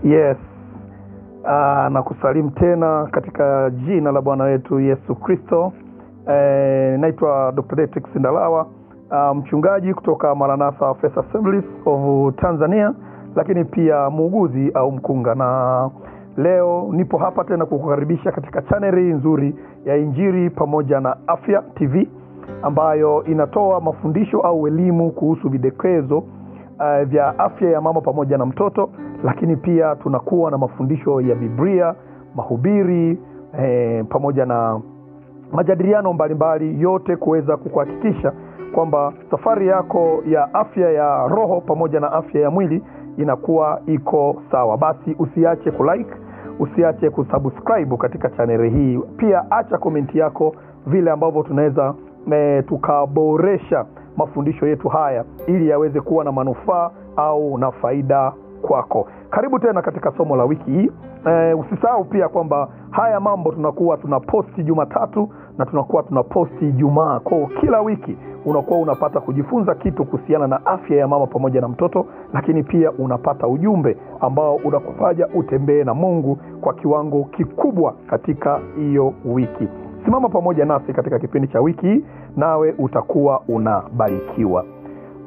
Yes. Na kusalimu tena katika jina la Bwana wetu Yesu Kristo. Naitwa Dr. Detrix Ndalawa, mchungaji kutoka Maranatha Faith Assemblies of Tanzania, lakini pia muuguzi au mkunga. Na leo nipo hapa tena kukukaribisha katika chaneli nzuri ya Injili pamoja na Afya TV, ambayo inatoa mafundisho au elimu kuhusu videkezo vya afya ya mama pamoja na mtoto, lakini pia tunakuwa na mafundisho ya Biblia, mahubiri pamoja na majadiliano mbalimbali, yote kuweza kukuhakikisha kwamba safari yako ya afya ya roho pamoja na afya ya mwili inakuwa iko sawa. Basi usiache kulike, usiache kusubscribe katika channel hii. Pia acha komenti yako vile ambavyo tunaweza tukaboresha mafundisho yetu haya ili yaweze kuwa na manufaa au na faida kwako. Karibu tena katika somo la wiki hii. Usisahau pia kwamba haya mambo tunakuwa tunaposti Jumatatu na tunakuwa tunaposti Ijumaa. Kwa kila wiki unakuwa unapata kujifunza kitu kuhusiana na afya ya mama pamoja na mtoto, lakini pia unapata ujumbe ambao unakufanya utembee na Mungu kwa kiwango kikubwa katika hiyo wiki. Simama pamoja nasi katika kipindi cha wiki hii, nawe utakuwa unabarikiwa.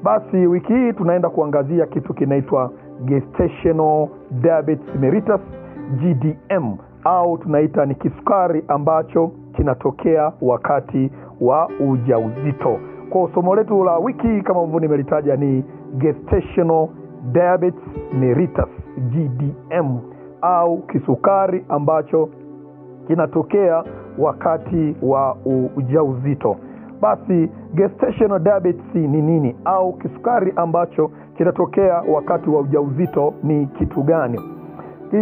Basi wiki hii tunaenda kuangazia kitu kinaitwa gestational diabetes mellitus, GDM, au tunaita ni kisukari ambacho kinatokea wakati wa ujauzito. Kwa somo letu la wiki kama ambavyo nimelitaja ni gestational diabetes mellitus, GDM, au kisukari ambacho kinatokea wakati wa ujauzito. Basi gestational diabetes ni nini, au kisukari ambacho kinatokea wakati wa ujauzito ni kitu gani?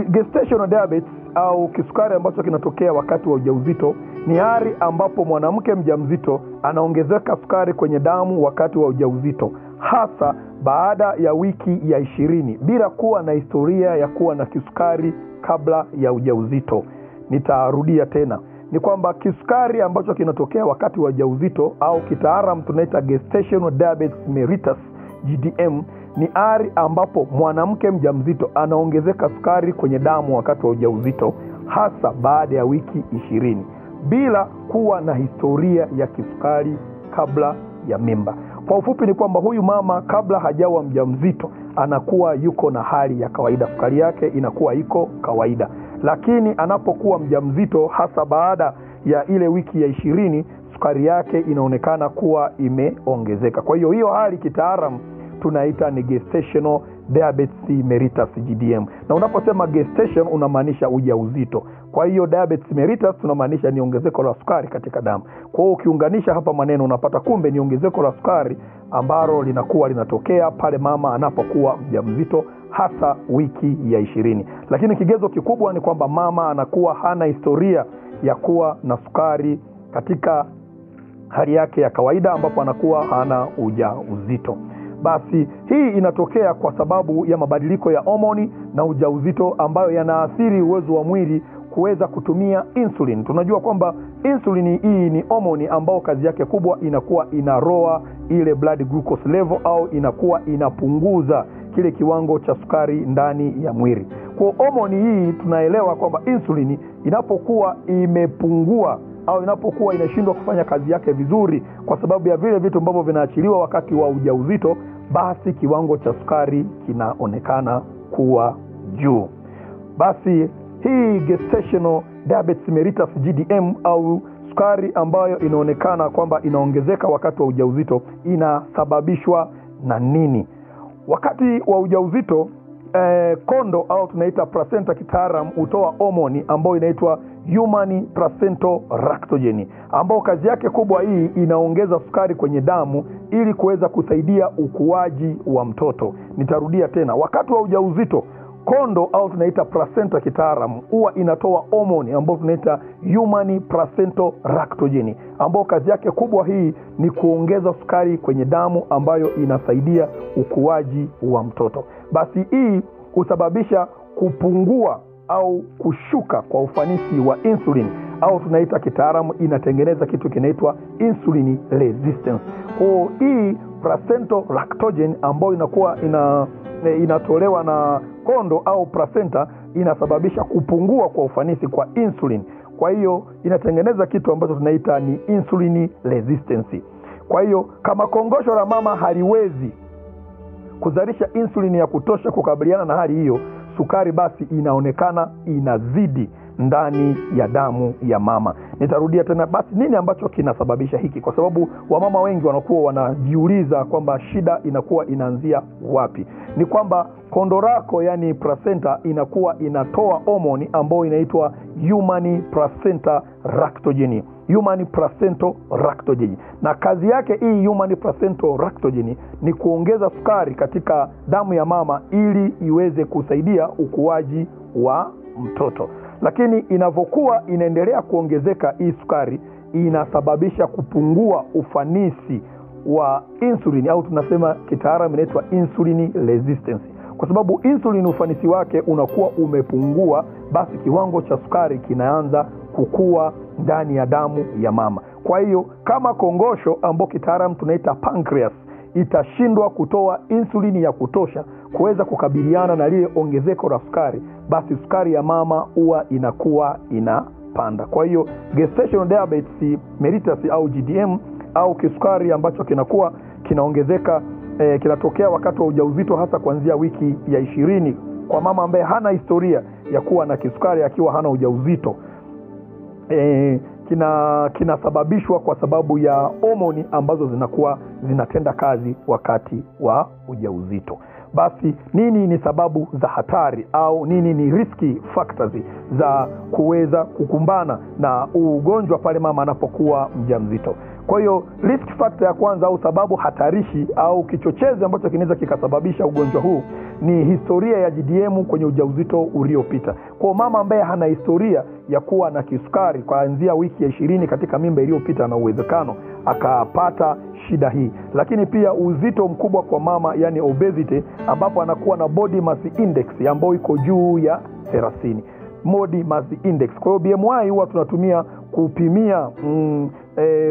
Gestational diabetes au kisukari ambacho kinatokea wakati wa ujauzito ni hali ambapo mwanamke mjamzito anaongezeka sukari kwenye damu wakati wa ujauzito, hasa baada ya wiki ya 20 bila kuwa na historia ya kuwa na kisukari kabla ya ujauzito. Nitarudia tena, ni kwamba kisukari ambacho kinatokea wakati wa ujauzito au kitaalamu tunaita gestational diabetes mellitus, GDM, ni hali ambapo mwanamke mjamzito anaongezeka sukari kwenye damu wakati wa ujauzito, hasa baada ya wiki 20 bila kuwa na historia ya kisukari kabla ya mimba. Kwa ufupi ni kwamba huyu mama kabla hajawa mjamzito anakuwa yuko na hali ya kawaida, sukari yake inakuwa iko kawaida, lakini anapokuwa mjamzito, hasa baada ya ile wiki ya 20, sukari yake inaonekana kuwa imeongezeka. Kwa hiyo hali kitaalamu tunaita ni gestational diabetes mellitus, GDM. Na unaposema gestation unamaanisha ujauzito. Kwa hiyo diabetes mellitus tunamaanisha ni ongezeko la sukari katika damu. Kwa hiyo ukiunganisha hapa maneno unapata kumbe ni ongezeko la sukari ambalo linakuwa linatokea pale mama anapokuwa mjamzito, hasa wiki ya 20. Lakini kigezo kikubwa ni kwamba mama anakuwa hana historia ya kuwa na sukari katika hali yake ya kawaida ambapo anakuwa hana ujauzito. Basi hii inatokea kwa sababu ya mabadiliko ya homoni na ujauzito ambayo yanaathiri uwezo wa mwili kuweza kutumia insulin. Tunajua kwamba insulin hii ni homoni ambayo kazi yake kubwa inakuwa inaroa ile blood glucose level, au inakuwa inapunguza kile kiwango cha sukari ndani ya mwili. Kwa homoni hii tunaelewa kwamba insulin inapokuwa imepungua au inapokuwa inashindwa kufanya kazi yake vizuri kwa sababu ya vile vitu ambavyo vinaachiliwa wakati wa ujauzito, basi kiwango cha sukari kinaonekana kuwa juu. Basi hii gestational diabetes mellitus, GDM, au sukari ambayo inaonekana kwamba inaongezeka wakati wa ujauzito inasababishwa na nini? Wakati wa ujauzito kondo au tunaita placenta kitaalamu hutoa homoni ambayo inaitwa human placental lactogen, ambayo kazi yake kubwa hii inaongeza sukari kwenye damu ili kuweza kusaidia ukuaji wa mtoto. Nitarudia tena, wakati wa ujauzito kondo au tunaita placenta kitaalamu huwa inatoa homoni ambayo tunaita human placental lactogen, ambayo kazi yake kubwa hii ni kuongeza sukari kwenye damu ambayo inasaidia ukuaji wa mtoto. Basi hii husababisha kupungua au kushuka kwa ufanisi wa insulin, au tunaita kitaalamu inatengeneza kitu kinaitwa insulin resistance. Kwa hii placental lactogen ambayo inakuwa inatolewa na kondo au placenta, inasababisha kupungua kwa ufanisi kwa insulin. Kwa hiyo inatengeneza kitu ambacho tunaita ni insulin resistance. Kwa hiyo kama kongosho la mama haliwezi kuzalisha insulin ya kutosha kukabiliana na hali hiyo, sukari basi inaonekana inazidi ndani ya damu ya mama. Nitarudia tena, basi nini ambacho kinasababisha hiki? Kwa sababu wamama wengi wanakuwa wanajiuliza kwamba shida inakuwa inaanzia wapi. Ni kwamba kondo lako, yani placenta, inakuwa inatoa homoni ambayo inaitwa human placenta lactogen. Human placental lactogen. Na kazi yake hii human placental lactogen ni kuongeza sukari katika damu ya mama ili iweze kusaidia ukuaji wa mtoto. Lakini inavyokuwa inaendelea kuongezeka hii sukari, inasababisha kupungua ufanisi wa insulin, au tunasema kitaalamu inaitwa insulin resistance. Kwa sababu insulin ufanisi wake unakuwa umepungua, basi kiwango cha sukari kinaanza kukua ndani ya damu ya mama. Kwa hiyo kama kongosho ambao kitaalamu tunaita pancreas itashindwa kutoa insulini ya kutosha kuweza kukabiliana na lile ongezeko la sukari, basi sukari ya mama huwa inakuwa inapanda. Kwa hiyo gestational diabetes mellitus au GDM au kisukari ambacho kinakuwa kinaongezeka kinatokea wakati wa ujauzito, hasa kuanzia wiki ya 20 kwa mama ambaye hana historia ya kuwa na kisukari akiwa hana ujauzito. Kinasababishwa kwa sababu ya homoni ambazo zinakuwa zinatenda kazi wakati wa ujauzito. Basi nini ni sababu za hatari au nini ni risky factors za kuweza kukumbana na ugonjwa pale mama anapokuwa mjamzito? Kwa hiyo risk factor ya kwanza au sababu hatarishi au kichochezi ambacho kinaweza kikasababisha ugonjwa huu ni historia ya GDM kwenye ujauzito uliopita. Kwa mama ambaye hana historia ya kuwa na kisukari kuanzia wiki ya 20 katika mimba iliyopita, na uwezekano akapata shida hii. Lakini pia uzito mkubwa kwa mama, yani obesity, ambapo anakuwa na body mass index ambayo iko juu ya 30. Body mass index. Kwa hiyo BMI huwa tunatumia kupimia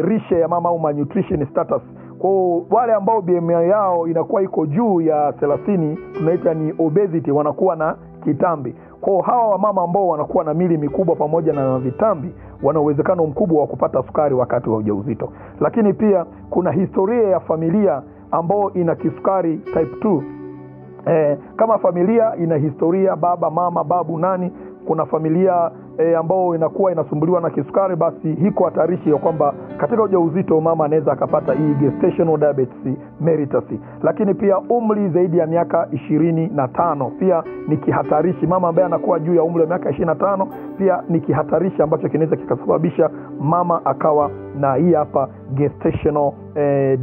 lishe ya mama au malnutrition status. Kwa wale ambao BMI yao inakuwa iko juu ya 30 tunaita ni obesity, wanakuwa na kitambi. Kwa hawa wamama ambao wanakuwa na mili mikubwa pamoja na vitambi wana uwezekano mkubwa wa kupata sukari wakati wa ujauzito. Lakini pia kuna historia ya familia ambao ina kisukari type 2. Kama familia ina historia baba, mama, babu, nani, kuna familia ambao inakuwa inasumbuliwa na kisukari, basi hiko hatarishi ya kwamba katika ujauzito mama anaweza akapata hii gestational diabetes mellitus. Lakini pia umri zaidi ya miaka 25 pia ni kihatarishi. Mama ambaye anakuwa juu ya umri wa miaka 25 pia ni kihatarishi ambacho kinaweza kikasababisha mama akawa na hii hapa gestational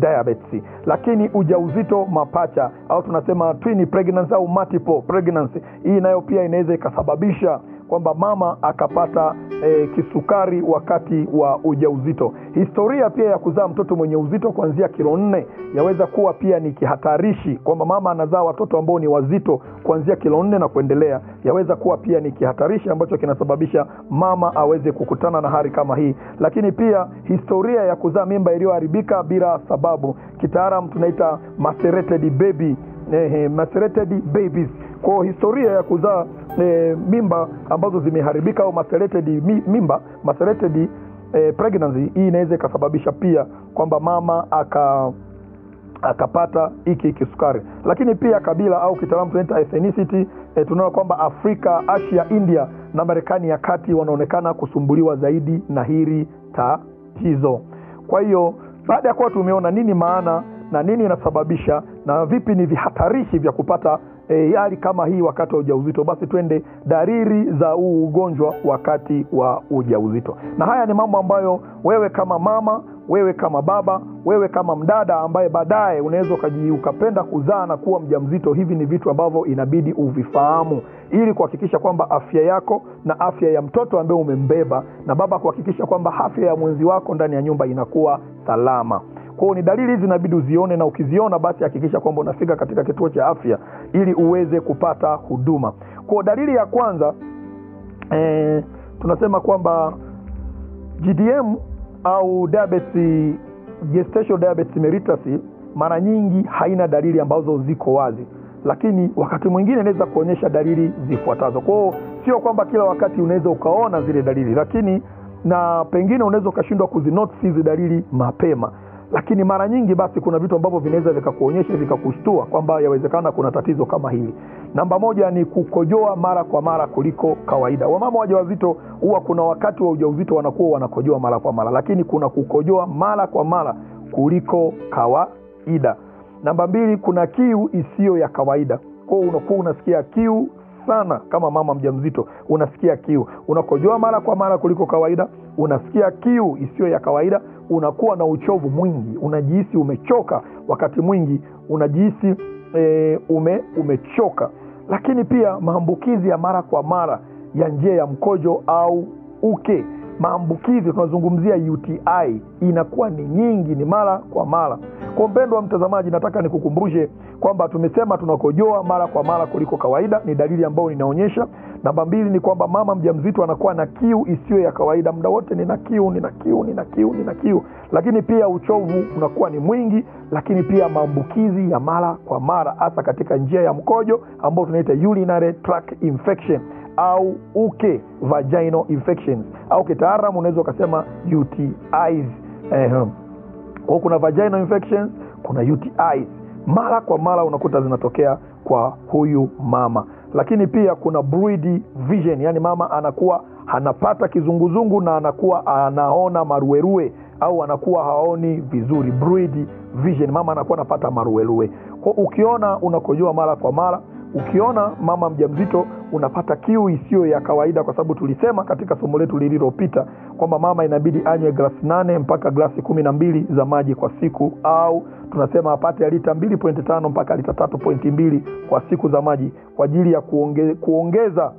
diabetes. Lakini ujauzito mapacha au tunasema twin pregnancy au multiple pregnancy, hii nayo pia inaweza ikasababisha kwamba mama akapata kisukari wakati wa ujauzito. Historia pia ya kuzaa mtoto mwenye uzito kuanzia kilo 4 yaweza kuwa pia ni kihatarishi, kwamba mama anazaa watoto ambao ni wazito kuanzia kilo 4 na kuendelea, yaweza kuwa pia ni kihatarishi ambacho kinasababisha mama aweze kukutana na hali kama hii. Lakini pia historia ya kuzaa mimba iliyoharibika bila sababu, kitaalamu tunaita macerated baby, macerated babies. Kwa historia ya kuzaa mimba ambazo zimeharibika au macerated mimba, macerated pregnancy, hii inaweza ikasababisha pia kwamba mama akapata hiki kisukari. Lakini pia kabila au kitaalamu tunaita ethnicity, tunaona kwamba Afrika, Asia, India na Marekani ya kati wanaonekana kusumbuliwa zaidi na hili tatizo. Kwa hiyo baada ya kuwa tumeona nini maana na nini inasababisha na vipi ni vihatarishi vya kupata hali kama hii wakati wa ujauzito, basi twende dalili za ugonjwa wakati wa ujauzito. Na haya ni mambo ambayo wewe kama mama, wewe kama baba, wewe kama mdada ambaye baadaye unaweza ukapenda kuzaa na kuwa mjamzito, hivi ni vitu ambavyo inabidi uvifahamu ili kuhakikisha kwamba afya yako na afya ya mtoto ambaye umembeba, na baba kuhakikisha kwamba afya ya mwenzi wako ndani ya nyumba inakuwa salama. Kwa ni dalili hizi inabidi uzione, na ukiziona basi hakikisha kwamba unafika katika kituo cha afya ili uweze kupata huduma. Kwa dalili ya kwanza tunasema kwamba GDM au diabetes, gestational diabetes mellitus, mara nyingi haina dalili ambazo ziko wazi, lakini wakati mwingine inaweza kuonyesha dalili zifuatazo. Kwa hiyo sio kwamba kila wakati unaweza ukaona zile dalili, lakini na pengine unaweza ukashindwa kuzinotice hizi dalili mapema, lakini mara nyingi basi kuna vitu ambavyo vinaweza vikakuonyesha, vikakushtua kwamba yawezekana kuna tatizo kama hili. Namba moja ni kukojoa mara kwa mara kuliko kawaida. Wamama wajawazito huwa kuna wakati wa ujauzito wanakuwa wanakojoa mara kwa mara, lakini kuna kukojoa mara kwa mara kuliko kawaida. Namba mbili, kuna kiu isiyo ya kawaida. Kwa hiyo unakuwa unasikia kiu sana kama mama mjamzito, unasikia kiu, unakojoa mara kwa mara kuliko kawaida, unasikia kiu isiyo ya kawaida, unakuwa na uchovu mwingi, unajihisi umechoka, wakati mwingi unajihisi umechoka. Lakini pia maambukizi ya mara kwa mara ya njia ya mkojo au uke. Maambukizi tunazungumzia UTI inakuwa ni nyingi, ni mara kwa mara. Kwa mpendwa mtazamaji, nataka nikukumbushe kwamba tumesema tunakojoa mara kwa mara kuliko kawaida, ni dalili ambayo inaonyesha. Namba mbili ni kwamba mama mjamzito anakuwa na kiu isiyo ya kawaida, muda wote nina kiu. Lakini pia uchovu unakuwa ni mwingi, lakini pia maambukizi ya mara kwa mara hasa katika njia ya mkojo ambao tunaita urinary tract infection au uke vaginal infections, au kitaalamu unaweza ukasema UTIs. Kwa kuna vaginal infections, kuna UTIs. Mara kwa mara unakuta zinatokea kwa huyu mama. Lakini pia kuna blurred vision, yani mama anakuwa anapata kizunguzungu na anakuwa anaona maruerue au anakuwa haoni vizuri. Blurred vision, mama anakuwa anapata maruerue. Kwa ukiona unakojoa mara kwa mara, ukiona mama mjamzito unapata kiu isiyo ya kawaida, kwa sababu tulisema katika somo letu lililopita kwamba mama inabidi anywe glasi 8 mpaka glasi 12 za maji kwa siku, au tunasema apate lita 2.5 mpaka lita 3.2 kwa siku za maji kwa ajili ya kuongeza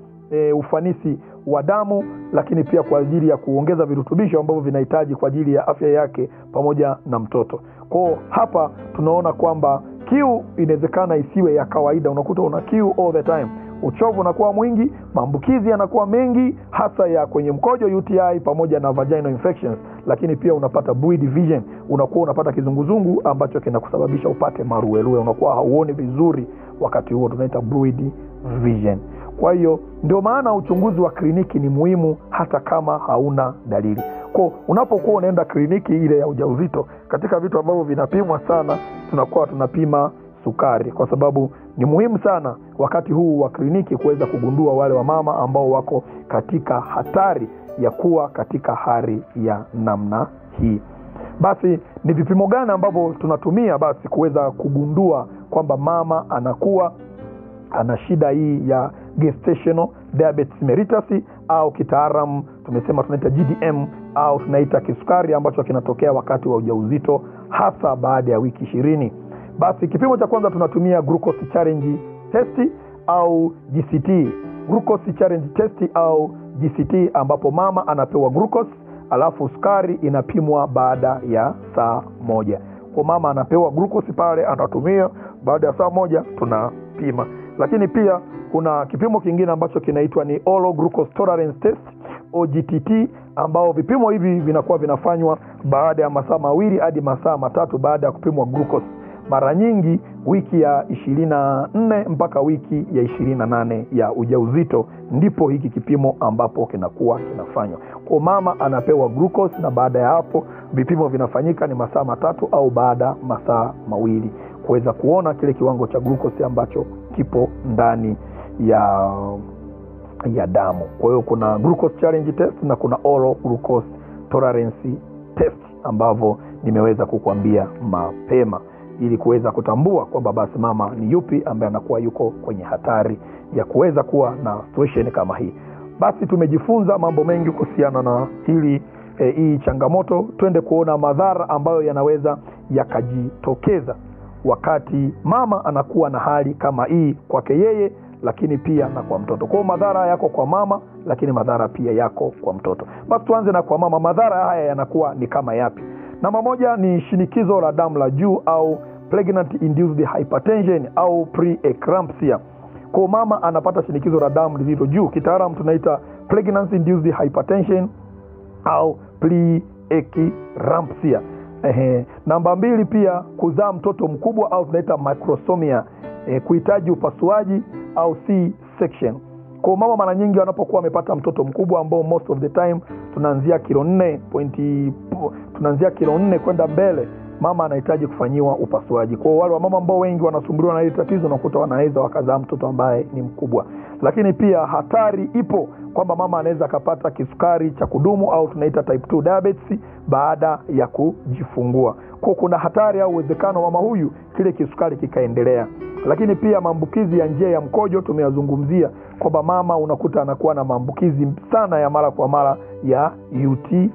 ufanisi wa damu, lakini pia kwa ajili ya kuongeza virutubisho ambavyo vinahitaji kwa ajili ya afya yake pamoja na mtoto. Kwa hapa tunaona kwamba kiu inawezekana isiwe ya kawaida, unakuta una kiu all the time, uchovu unakuwa mwingi, maambukizi yanakuwa mengi hasa ya kwenye mkojo UTI pamoja na vaginal infections, lakini pia unapata blurred vision, unakuwa unapata kizunguzungu ambacho kinakusababisha upate maruerue, unakuwa hauoni vizuri wakati huo, tunaita blurred vision. Kwa hiyo ndio maana uchunguzi wa kliniki ni muhimu hata kama hauna dalili. Kwa unapokuwa unaenda kliniki ile ya ujauzito, katika vitu ambavyo vinapimwa sana tunakuwa tunapima sukari, kwa sababu ni muhimu sana wakati huu wa kliniki kuweza kugundua wale wa mama ambao wako katika hatari ya kuwa katika hali ya namna hii. Basi ni vipimo gani ambavyo tunatumia basi kuweza kugundua kwamba mama anakuwa ana shida hii ya gestational diabetes mellitus, au kitaalamu tumesema tunaita GDM, au tunaita kisukari ambacho kinatokea wakati wa ujauzito hasa baada ya wiki 20. Basi kipimo cha kwanza tunatumia glucose challenge test au GCT. Glucose challenge test au GCT, ambapo mama anapewa glucose alafu sukari inapimwa baada ya saa 1. Kwa mama anapewa glucose pale, anatumia, baada ya saa 1 tunapima. Lakini pia kuna kipimo kingine ambacho kinaitwa ni oral glucose tolerance test OGTT, ambao vipimo hivi vinakuwa vinafanywa baada ya masaa 2 hadi masaa 3 baada ya kupimwa glucose. Mara nyingi wiki ya 24 mpaka wiki ya 28 ya ujauzito ndipo hiki kipimo ambapo kinakuwa kinafanywa. Kwa mama anapewa glucose, na baada ya hapo vipimo vinafanyika ni masaa 3 au baada masaa 2 kuweza kuona kile kiwango cha glucose ambacho kipo ndani ya damu. Kwa hiyo kuna glucose challenge test na kuna oral glucose tolerance test ambavyo nimeweza kukuambia mapema, ili kuweza kutambua kwamba basi mama ni yupi ambaye anakuwa yuko kwenye hatari ya kuweza kuwa na situation kama hii. Basi tumejifunza mambo mengi kuhusiana na hii changamoto. Twende kuona madhara ambayo yanaweza yakajitokeza wakati mama anakuwa na hali kama hii kwake yeye, lakini pia na kwa mtoto. Kwa madhara yako kwa mama, lakini madhara pia yako kwa mtoto. Basi tuanze na kwa mama. Madhara haya yanakuwa ni kama yapi? Namba moja ni shinikizo la damu la juu au pregnant induced hypertension au preeclampsia. Kwa mama anapata shinikizo la damu lililo juu, kitaalamu tunaita pregnancy induced hypertension au preeclampsia. Namba 2 pia kuzaa mtoto mkubwa au tunaita microsomia, kuhitaji upasuaji au C-section. Kwa mama mara nyingi wanapokuwa wamepata mtoto mkubwa ambao most of the time tunaanzia kilo 4 kwenda mbele, mama anahitaji kufanyiwa upasuaji. Kwa wale wa mama ambao wengi wanasumbuliwa na hili tatizo, nakuta wanaweza wakazaa mtoto ambaye ni mkubwa. Lakini pia hatari ipo kwamba mama anaweza akapata kisukari cha kudumu au tunaita type 2 diabetes baada ya kujifungua. Kwa kuna hatari au uwezekano mama huyu kile kisukari kikaendelea. Lakini pia maambukizi ya njia ya mkojo tumeyazungumzia kwamba mama unakuta anakuwa na maambukizi sana ya mara kwa mara ya UTI.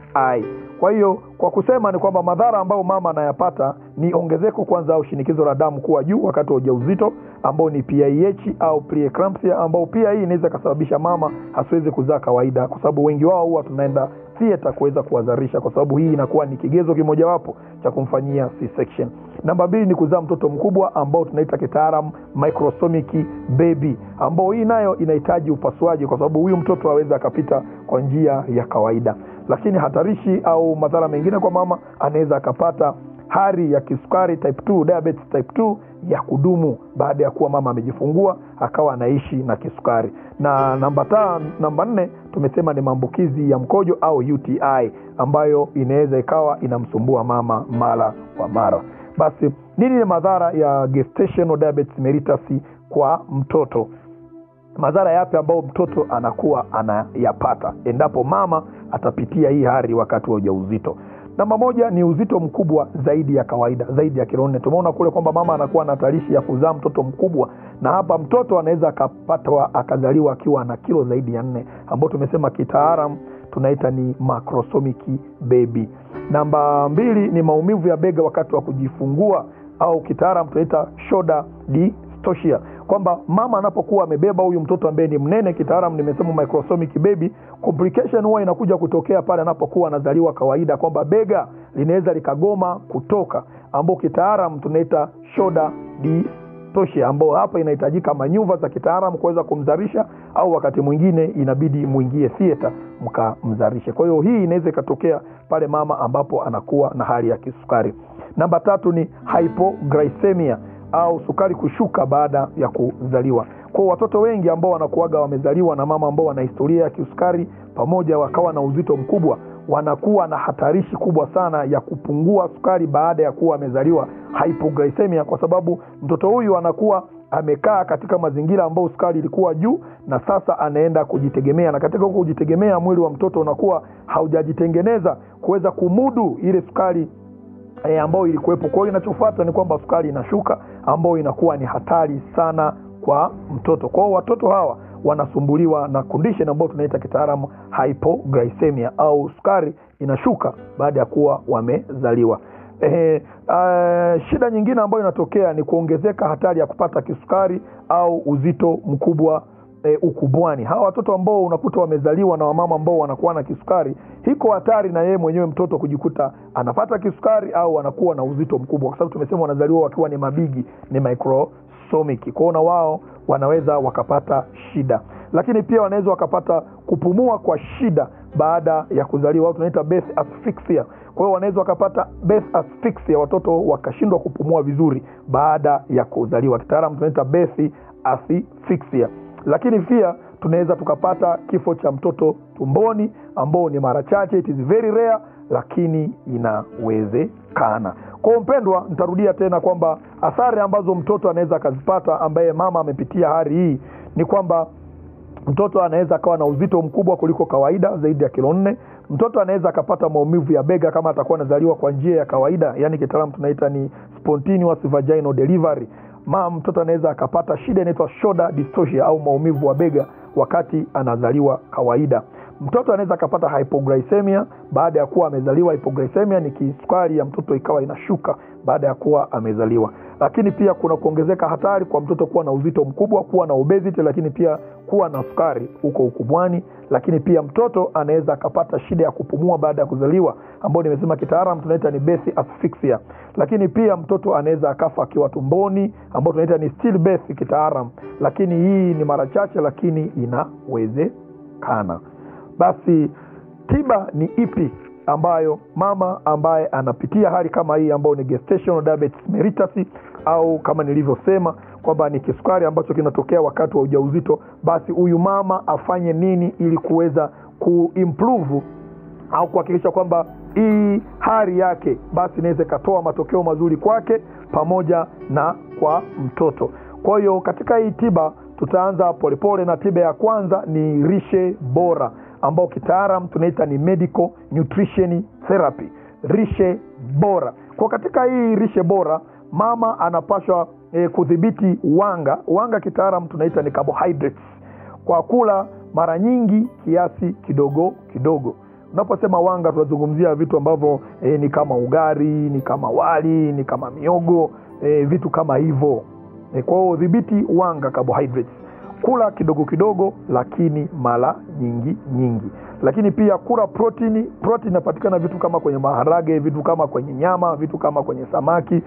Kwa hiyo kwa kusema ni kwamba madhara ambayo mama anayapata ni ongezeko kwanza au shinikizo la damu kuwa juu wakati wa ujauzito, ambao ni PIH au preeclampsia, ambao pia hii inaweza kusababisha mama hasiwezi kuzaa kawaida, kwa sababu wengi wao huwa tunaenda theater kuweza kuwazarisha, kwa sababu hii inakuwa ni kigezo kimojawapo cha kumfanyia C-section. Namba 2 ni kuzaa mtoto mkubwa ambao tunaita kitaalamu microsomic baby, ambao hii nayo inahitaji upasuaji kwa sababu huyu mtoto hawezi akapita kwa njia ya kawaida. Lakini hatarishi au madhara mengine kwa mama, anaweza akapata hali ya kisukari type 2 diabetes type 2 ya kudumu baada ya kuwa mama amejifungua akawa anaishi na kisukari. Na namba 4 tumesema ni maambukizi ya mkojo au UTI, ambayo inaweza ikawa inamsumbua mama mara kwa mara. Basi nini ni madhara ya gestational diabetes mellitus kwa mtoto? Madhara yapi ambayo mtoto anakuwa anayapata endapo mama atapitia hii hali wakati wa ujauzito? Namba 1 ni uzito mkubwa zaidi ya kawaida, zaidi ya kilo 4. Tumeona kule kwamba mama anakuwa na hatarishi ya kuzaa mtoto mkubwa, na hapa mtoto anaweza akazaliwa akiwa na kilo zaidi ya 4, ambao tumesema kitaalamu tunaita ni macrosomic baby. Namba 2 ni maumivu ya bega wakati wa kujifungua au kitaalamu tunaita shoulder dystocia, kwamba mama anapokuwa amebeba huyu mtoto ambaye ni mnene, kitaalamu nimesema microsomic baby, complication huwa inakuja kutokea pale anapokuwa anazaliwa kawaida, kwamba bega linaweza likagoma kutoka, ambao kitaalamu tunaita shoulder dystocia, ambao hapa inahitajika manyuva za kitaalamu kuweza kumzarisha, au wakati mwingine inabidi muingie theater mkamzarishe. Kwa hiyo hii inaweza ikatokea pale mama ambapo anakuwa na hali ya kisukari. Namba 3 ni hypoglycemia au sukari kushuka baada ya kuzaliwa. Kwa watoto wengi ambao wanakuaga wamezaliwa na mama ambao wana historia ya kisukari pamoja wakawa na uzito mkubwa, wanakuwa na hatarishi kubwa sana ya kupungua sukari baada ya kuwa amezaliwa, hypoglycemia, kwa sababu mtoto huyu anakuwa amekaa katika mazingira ambayo sukari ilikuwa juu na sasa anaenda kujitegemea, na katika kujitegemea mwili wa mtoto unakuwa haujajitengeneza kuweza kumudu ile sukari ambayo ilikuwepo. Kwa hiyo inachofuata ni kwamba sukari inashuka, ambayo inakuwa ni hatari sana kwa mtoto. Kwa hiyo watoto hawa wanasumbuliwa na condition ambayo tunaita kitaalamu hypoglycemia au sukari inashuka baada ya kuwa wamezaliwa. Shida nyingine ambayo inatokea ni kuongezeka hatari ya kupata kisukari au uzito mkubwa ukubwani. Hawa watoto ambao unakuta wamezaliwa na wamama ambao wanakuwa na kisukari, hiko hatari na yeye mwenyewe mtoto kujikuta anapata kisukari au anakuwa na uzito mkubwa, kwa sababu tumesema wanazaliwa wakiwa ni mabigi, ni microsomic. Kwa hiyo wao wanaweza wakapata shida. Lakini pia wanaweza wakapata kupumua kwa shida baada ya kuzaliwa, au tunaita birth asphyxia. Kwa hiyo wanaweza wakapata birth asphyxia, watoto wakashindwa kupumua vizuri baada ya kuzaliwa, kitaalamu tunaita birth asphyxia. Lakini pia tunaweza tukapata kifo cha mtoto tumboni, ambao ni mara chache, it is very rare, lakini inawezekana. Kwa mpendwa, nitarudia tena kwamba athari ambazo mtoto anaweza akazipata ambaye mama amepitia hali hii ni kwamba mtoto anaweza akawa na uzito mkubwa kuliko kawaida zaidi ya kilo 4. Mtoto anaweza akapata maumivu ya bega kama atakuwa anazaliwa kwa njia ya kawaida, yani kitaalamu tunaita ni spontaneous vaginal delivery. Mtoto anaweza akapata shida inaitwa shoulder dystocia au maumivu wa bega wakati anazaliwa kawaida. Mtoto anaweza akapata hypoglycemia baada ya kuwa amezaliwa. Hypoglycemia ni kisukari ya mtoto ikawa inashuka baada ya kuwa amezaliwa. Lakini pia kuna kuongezeka hatari kwa mtoto kuwa na uzito mkubwa, kuwa na obesity, lakini pia kuwa na sukari huko ukubwani. Lakini pia mtoto anaweza akapata shida ya kupumua baada ya kuzaliwa, ambao nimesema kitaalamu tunaita ni birth asphyxia. Lakini pia mtoto anaweza akafa akiwa tumboni, ambao tunaita ni stillbirth kitaalamu, lakini hii ni mara chache, lakini inawezekana. Basi tiba ni ipi ambayo mama ambaye anapitia hali kama hii ambayo ni gestational diabetes mellitus, au kama nilivyosema kwamba ni kisukari ambacho kinatokea wakati wa ujauzito, basi huyu mama afanye nini ili kuweza kuimprove au kuhakikisha kwamba hii hali yake basi inaweza katoa matokeo mazuri kwake pamoja na kwa mtoto. Kwa hiyo katika hii tiba tutaanza polepole, na tiba ya kwanza ni lishe bora, ambao kitaalamu tunaita ni medical nutrition therapy, lishe bora. Kwa katika hii lishe bora mama anapaswa kudhibiti wanga kitaalamu tunaita ni carbohydrates, kwa kula mara nyingi kiasi kidogo kidogo. Unaposema wanga tunazungumzia vitu ambavyo ni kama ugali, ni kama wali, ni kama miogo, vitu kama hivyo. Kwa hiyo dhibiti wanga, carbohydrates, kula kidogo kidogo lakini mara nyingi. Lakini pia kula protein inapatikana vitu kama kwenye maharage, vitu kama kwenye nyama, vitu kama kwenye samaki,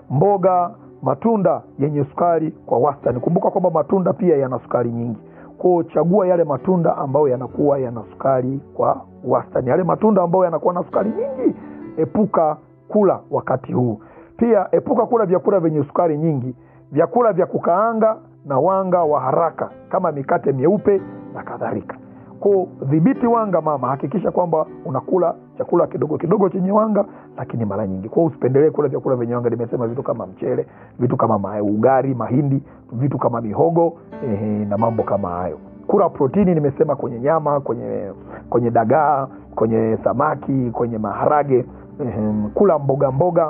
mboga, matunda yenye sukari kwa wastani. Kumbuka kwamba matunda pia yana sukari nyingi. Kwa chagua yale matunda ambayo yanakuwa yana sukari kwa wastani. Yale matunda ambayo yanakuwa na sukari nyingi, epuka kula wakati huu. Pia epuka kula vyakula vyenye sukari nyingi, vyakula vya kukaanga na wanga wa haraka kama mikate myeupe na kadhalika. Kwa dhibiti wanga mama, hakikisha kwamba unakula chakula kidogo kidogo chenye wanga lakini mara nyingi. Kwa usipendelee kula vyakula vyenye wanga, nimesema vitu kama mchele, vitu kama ugali, mahindi, vitu kama mihogo na mambo kama hayo. Kula protini, nimesema kwenye nyama, kwenye dagaa, kwenye samaki, kwenye maharage. Kula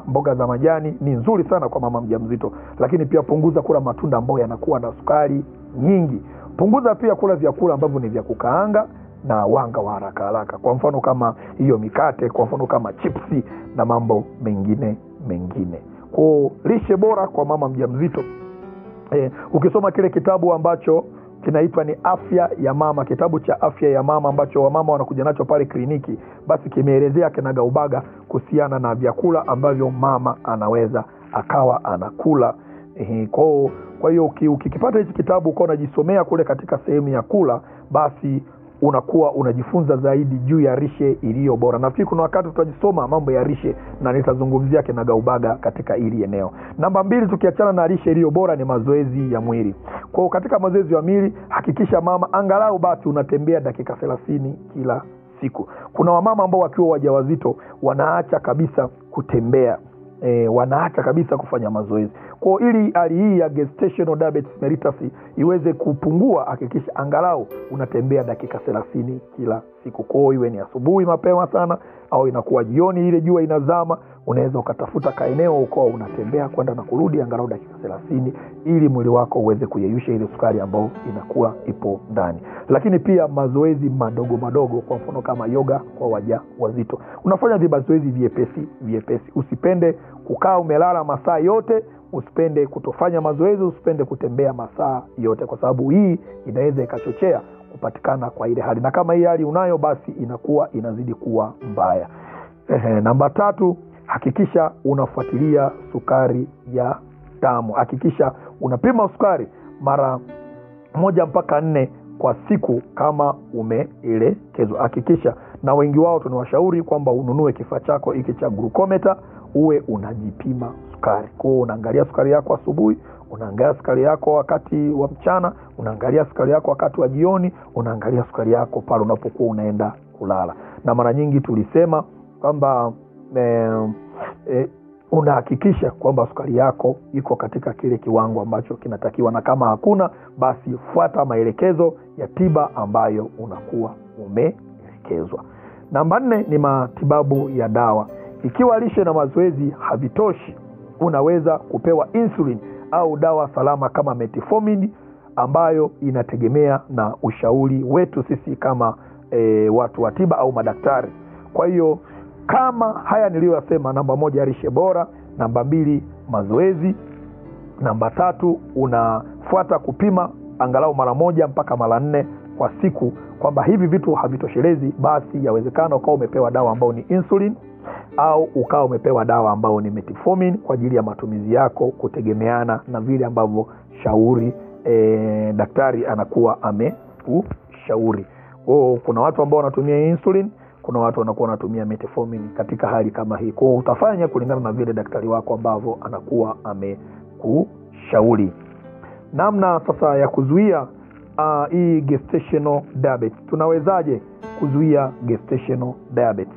mboga za majani ni nzuri sana kwa mama mjamzito. Lakini pia punguza kula matunda ambayo yanakuwa na sukari nyingi. Punguza pia kula vyakula ambavyo ni vya kukaanga na wanga wa haraka. Kwa mfano kama hiyo mikate, kwa mfano kama chipsi na mambo mengine. Kwa lishe bora kwa mama mjamzito, ukisoma kile kitabu ambacho kinaitwa ni Afya ya Mama, kitabu cha Afya ya Mama ambacho wamama wanakuja nacho pale kliniki, basi kimeelezea kinagaubaga kuhusiana na vyakula ambavyo mama anaweza akawa anakula. Kwa hiyo ukikipata hichi kitabu uko unajisomea kule katika sehemu ya kula, basi unakuwa unajifunza zaidi juu ya lishe iliyo bora. Nafikiri kuna wakati tutajisoma mambo ya lishe na nitazungumzia kinagaubaga katika hili eneo. Namba 2, tukiachana na lishe iliyo bora, ni mazoezi ya mwili. Kwa katika mazoezi ya mwili, hakikisha mama angalau basi unatembea dakika 30 kila siku. Kuna wamama ambao wakiwa wajawazito wanaacha kabisa kutembea, wanaacha kabisa kufanya mazoezi. Kwa ili hali hii ya gestational diabetes mellitus iweze kupungua, hakikisha angalau unatembea dakika 30 kila siku. Kwa iwe ni asubuhi mapema sana au inakuwa jioni ile jua inazama, unaweza ukatafuta kaeneo uko unatembea kwenda na kurudi angalau dakika 30 ili mwili wako uweze kuyeyusha ile sukari ambayo inakuwa ipo ndani. Lakini pia mazoezi madogo, kwa mfano kama yoga kwa wajawazito. Unafanya vimazoezi vyepesi. Usipende kukaa umelala masaa yote, usipende kutofanya mazoezi, usipende kutembea masaa yote, kwa sababu hii inaweza ikachochea kupatikana kwa ile hali, na kama hii hali unayo basi inakuwa inazidi kuwa mbaya. Namba 3, hakikisha unafuatilia sukari ya damu. Hakikisha unapima sukari mara 1 mpaka 4 kwa siku kama umeelekezwa. Hakikisha, na wengi wao tunawashauri kwamba ununue kifaa chako hiki cha glucometer, uwe unajipima sukari. Kwa hiyo unaangalia sukari yako asubuhi, unaangalia sukari yako wakati wa mchana, unaangalia sukari yako wakati wa jioni, unaangalia sukari yako pale unapokuwa unaenda kulala. Na mara nyingi tulisema kwamba unahakikisha kwamba sukari yako iko katika kile kiwango ambacho kinatakiwa, na kama hakuna basi fuata maelekezo ya tiba ambayo unakuwa umeelekezwa. Namba 4 ni matibabu ya dawa. Ikiwa lishe na mazoezi havitoshi, unaweza kupewa insulin au dawa salama kama metformin, ambayo inategemea na ushauri wetu sisi kama watu wa tiba au madaktari. Kwa hiyo kama haya niliyosema, namba 1 lishe bora, namba 2 mazoezi, namba 3 unafuata kupima angalau mara 1 mpaka mara 4 kwa siku, kwamba hivi vitu havitoshelezi, basi yawezekana ukawa umepewa dawa ambayo ni insulin au ukawa umepewa dawa ambayo ni metformin kwa ajili ya matumizi yako, kutegemeana na vile ambavyo shauri daktari anakuwa ameushauri. Kuna watu ambao wanatumia insulin, kuna watu wanakuwa wanatumia metformin katika hali kama hii. Kwa utafanya kulingana na vile daktari wako ambavyo anakuwa amekushauri. Namna sasa ya kuzuia hii gestational diabetes. Tunawezaje kuzuia gestational diabetes?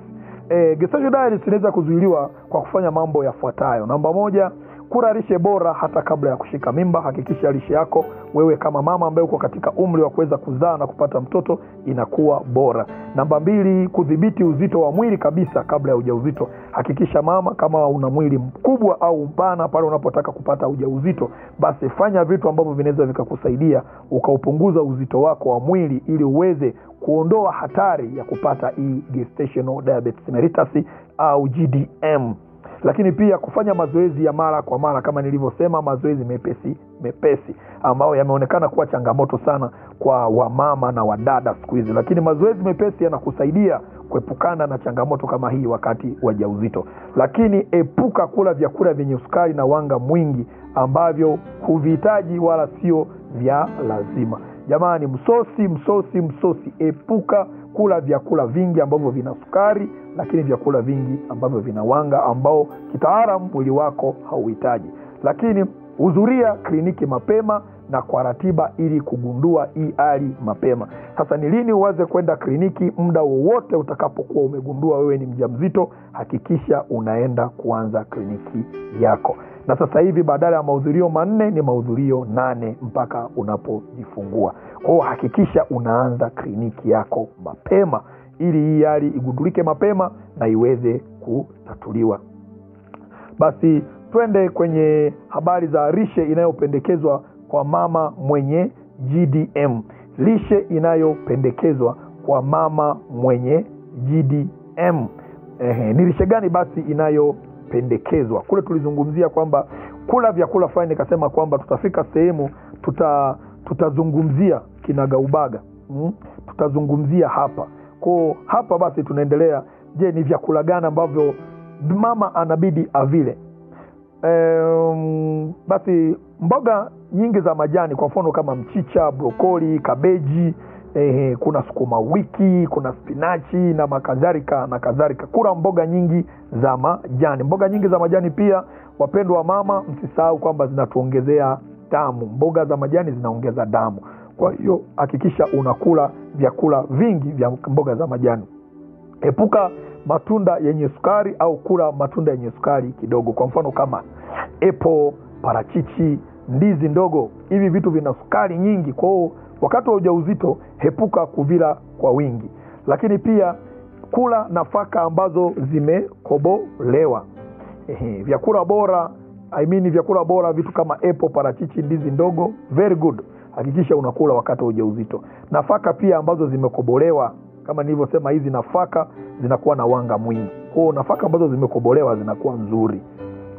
Gestational diabetes inaweza kuzuiliwa kwa kufanya mambo yafuatayo. Namba 1, kula lishe bora hata kabla ya kushika mimba. Hakikisha lishe yako wewe kama mama ambaye uko katika umri wa kuweza kuzaa na kupata mtoto inakuwa bora. Namba 2, kudhibiti uzito wa mwili kabisa kabla ya ujauzito. Hakikisha mama, kama una mwili mkubwa au mpana pale unapotaka kupata ujauzito, basi fanya vitu ambavyo vinaweza vikakusaidia ukaupunguza uzito wako wa mwili ili uweze kuondoa hatari ya kupata hii gestational diabetes mellitus au GDM. Lakini pia kufanya mazoezi ya mara kwa mara, kama nilivyosema, mazoezi mepesi ambayo yameonekana kuwa changamoto sana kwa wamama na wadada siku hizi. Lakini mazoezi mepesi yanakusaidia kuepukana na changamoto kama hii wakati wa ujauzito. Lakini epuka kula vyakula vyenye sukari na wanga mwingi ambavyo huvihitaji wala sio vya lazima. Jamani, msosi. Epuka kula vyakula vingi ambavyo vina sukari, lakini vyakula vingi ambavyo vina wanga ambao kitaalamu mwili wako hauhitaji. Lakini hudhuria kliniki mapema na kwa ratiba ili kugundua hii hali mapema. Sasa ni lini uanze kwenda kliniki? Muda wowote utakapokuwa umegundua wewe ni mjamzito, hakikisha unaenda kuanza kliniki yako. Na sasa hivi badala ya mahudhurio 4 ni mahudhurio 8 mpaka unapojifungua. Kwa hiyo hakikisha unaanza kliniki yako mapema ili hii hali igundulike mapema na iweze kutatuliwa. Basi twende kwenye habari za lishe inayopendekezwa kwa mama mwenye GDM. Lishe inayopendekezwa kwa mama mwenye GDM. Ni lishe gani basi inayopendekezwa? Kule tulizungumzia kwamba kula vyakula fulani, nikasema kwamba tutafika sehemu tutazungumzia kinagaubaga. Tutazungumzia hapa. Kwa hapa basi tunaendelea, je, ni vyakula gani ambavyo mama anabidi avile? Basi mboga nyingi za majani, kwa mfano kama mchicha, brokoli, kabeji, kuna sukuma wiki, kuna spinachi na kadhalika. Kula mboga nyingi za majani. Mboga nyingi za majani pia, wapendwa wa mama, msisahau kwamba zinatuongezea damu. Mboga za majani zinaongeza damu. Kwa hiyo hakikisha unakula vyakula vingi vya mboga za majani. Epuka matunda yenye sukari au kula matunda yenye sukari kidogo. Kwa mfano kama apple, parachichi, ndizi ndogo. Hivi vitu vina sukari nyingi. Kwa hiyo wakati wa ujauzito epuka kuvila kwa wingi. Lakini pia kula nafaka ambazo zimekobolewa. Vyakula bora, vitu kama apple, parachichi, ndizi ndogo, very good. Hakikisha unakula wakati wa ujauzito. Nafaka pia ambazo zimekobolewa, kama nilivyosema, hizi nafaka zinakuwa na wanga mwingi. Kwa hiyo nafaka ambazo zimekobolewa zinakuwa nzuri.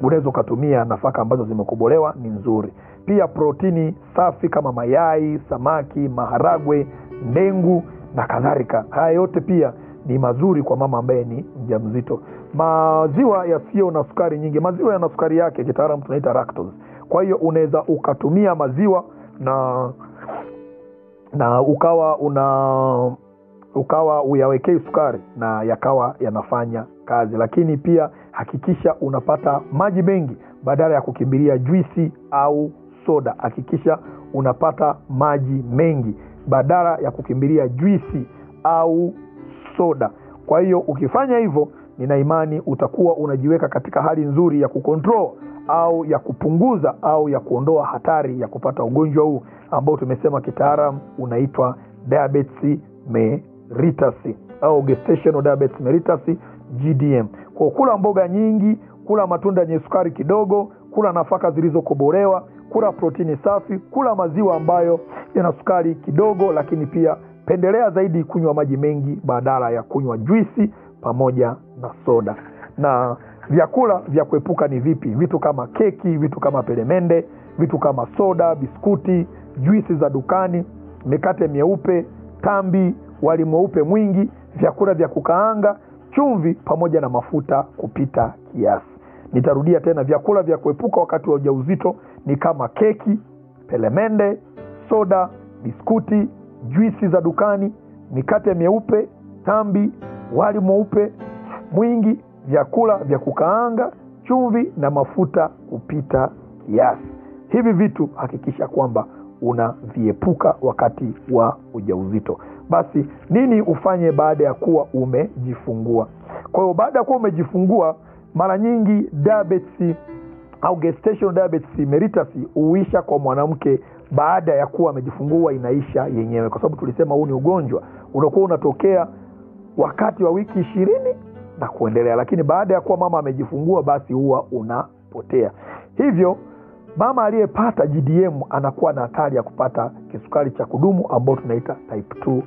Unaweza kutumia nafaka ambazo zimekobolewa, ni nzuri. Pia protini safi kama mayai, samaki, maharagwe, ndengu na kadhalika. Haya yote pia ni mazuri kwa mama ambaye ni mjamzito. Maziwa yasiyo na sukari nyingi. Maziwa yana sukari yake, kitaalamu tunaita lactose. Kwa hiyo unaweza ukatumia maziwa na ukawa uyawekei sukari na yakawa yanafanya kazi. Lakini pia hakikisha unapata maji mengi badala ya kukimbilia juisi au soda. Hakikisha unapata maji mengi badala ya kukimbilia juisi au soda. Kwa hiyo ukifanya hivyo, nina imani utakuwa unajiweka katika hali nzuri ya kucontrol au ya kupunguza au ya kuondoa hatari ya kupata ugonjwa huu ambao tumesema kitaalamu unaitwa diabetes mellitus au gestational diabetes mellitus, GDM. Kwa kula mboga nyingi, kula matunda yenye sukari kidogo, kula nafaka zilizokobolewa, kula protini safi, kula maziwa ambayo yana sukari kidogo, lakini pia pendelea zaidi kunywa maji mengi badala ya kunywa juisi pamoja na soda. Na vyakula vya kuepuka ni vipi? Vitu kama keki, vitu kama peremende, vitu kama soda, biskuti, juisi za dukani, mikate mieupe, tambi, wali mweupe mwingi, vyakula vya kukaanga, chumvi pamoja na mafuta kupita kiasi. Nitarudia tena, vyakula vya kuepuka wakati wa ujauzito ni kama keki, peremende, soda, biskuti, juisi za dukani, mikate mieupe, tambi, wali mweupe mwingi, vyakula vya kukaanga, chumvi na mafuta kupita kiasi. Hivi vitu hakikisha kwamba unaviepuka wakati wa ujauzito. Basi nini ufanye baada ya kuwa umejifungua? Kwa hiyo baada ya kuwa umejifungua, mara nyingi diabetes au gestational diabetes mellitus huisha kwa mwanamke baada ya kuwa amejifungua, inaisha yenyewe, kwa sababu tulisema huu ni ugonjwa unakuwa unatokea wakati wa wiki 20 na kuendelea, lakini baada ya kuwa mama amejifungua basi huwa unapotea. Hivyo mama aliyepata GDM anakuwa na hatari ya kupata kisukari cha kudumu ambao tunaita type 2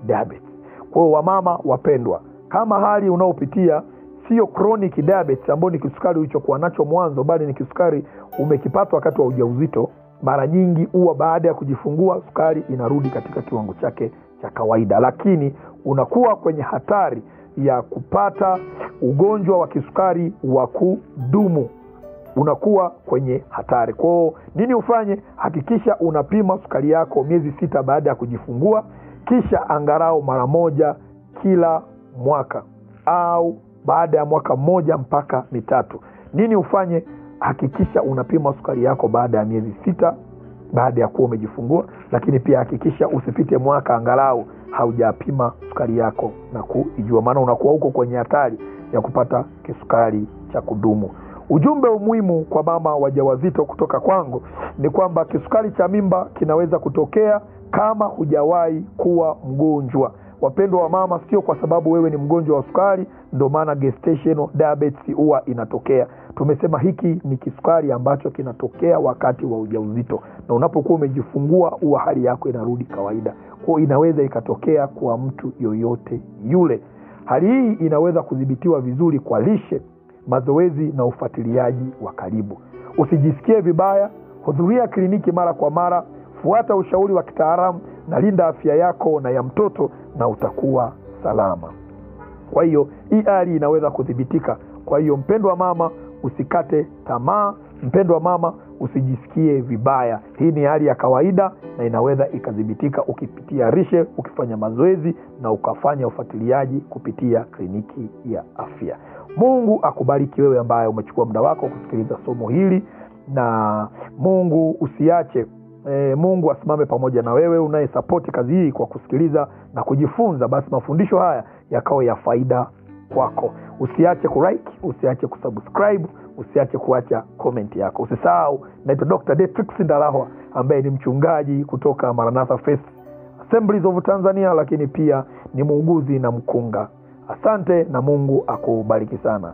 diabetes. Kwa hiyo wamama wapendwa, kama hali unaopitia sio chronic diabetes ambao ni kisukari ulichokuwa nacho mwanzo, bali ni kisukari umekipata wakati wa ujauzito, mara nyingi huwa baada ya kujifungua sukari inarudi katika kiwango chake cha kawaida, lakini unakuwa kwenye hatari ya kupata ugonjwa wa kisukari wa kudumu. Unakuwa kwenye hatari. Kwa hiyo nini ufanye? Hakikisha unapima sukari yako miezi 6 baada ya kujifungua, kisha angalau mara moja kila mwaka au baada ya mwaka 1 mpaka 3. Nini ufanye? Hakikisha unapima sukari yako baada ya miezi 6 baada ya kuwa umejifungua, lakini pia hakikisha usipite mwaka angalau haujapima sukari yako na kuijua, maana unakuwa huko kwenye hatari ya kupata kisukari cha kudumu. Ujumbe muhimu kwa mama wajawazito kutoka kwangu ni kwamba kisukari cha mimba kinaweza kutokea kama hujawahi kuwa mgonjwa. Wapendwa wa mama, sio kwa sababu wewe ni mgonjwa wa sukari ndio maana gestational diabetes huwa inatokea. Tumesema hiki ni kisukari ambacho kinatokea wakati wa ujauzito, na unapokuwa umejifungua huwa hali yako inarudi kawaida. Kwa inaweza ikatokea kwa mtu yoyote yule. Hali hii inaweza kudhibitiwa vizuri kwa lishe, mazoezi na ufuatiliaji wa karibu. Usijisikie vibaya, hudhuria kliniki mara kwa mara, fuata ushauri wa kitaalamu na linda afya yako na ya mtoto na utakuwa salama. Kwa hiyo hii hali inaweza kudhibitika. Kwa hiyo mpendwa mama, usikate tamaa. Mpendwa mama, usijisikie vibaya. Hii ni hali ya kawaida na inaweza ikadhibitika ukipitia lishe, ukifanya mazoezi na ukafanya ufuatiliaji kupitia kliniki ya afya. Mungu akubariki wewe ambaye umechukua muda wako kusikiliza somo hili, na Mungu usiache Mungu asimame pamoja na wewe unayesapoti kazi hii kwa kusikiliza na kujifunza. Basi mafundisho haya yakao ya faida kwako. Usiache kulike, usiache kusubscribe, usiache kuacha comment yako. Usisahau, naitwa Dr. Detrix Ndalawa ambaye ni mchungaji kutoka Maranatha First Assemblies of Tanzania, lakini pia ni muuguzi na mkunga. Asante na Mungu akubariki sana.